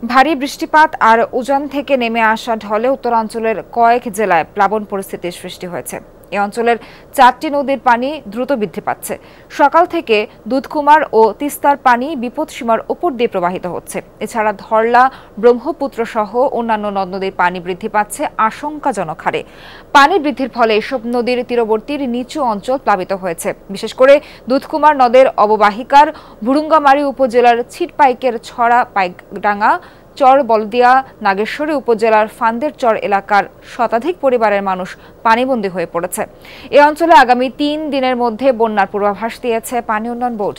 ভারী বৃষ্টিপাত আর উজান থেকে নেমে আসা ঢলে উত্তরাঞ্চলের কয়েক জেলায় প্লাবন পরিস্থিতির সৃষ্টি হয়েছে। এই অঞ্চলের 4টি নদীর পানি দ্রুত বৃদ্ধি পাচ্ছে। সকাল থেকে দুধকুমার ও তিস্তার পানি বিপদসীমার উপর দিয়ে প্রবাহিত হচ্ছে। এছাড়া ধরলা, ব্রহ্মপুত্র সহ অন্যান্য নদ নদীর পানি বৃদ্ধি পাচ্ছে আশঙ্কাজনক হারে। পানি বৃদ্ধির ফলে এসব নদীর তীরবর্তীর নিচু অঞ্চল প্লাবিত হয়েছে। বিশেষ করে দুধকুমার নদের অববাহিকার ভুরুঙ্গামারী উপজেলার ছিটপাইকের ছড়া, পাইকডাঙ্গা, চর বলদিয়া, নাগেশ্বরী উপজেলার ফান্দের চর এলাকার শতাধিক পরিবারের মানুষ পানিবন্দী হয়ে পড়েছে। এই অঞ্চলে আগামী 3 দিনের মধ্যে বন্যার পূর্বাভাস দিয়েছে পানি উন্নয়ন বোর্ড।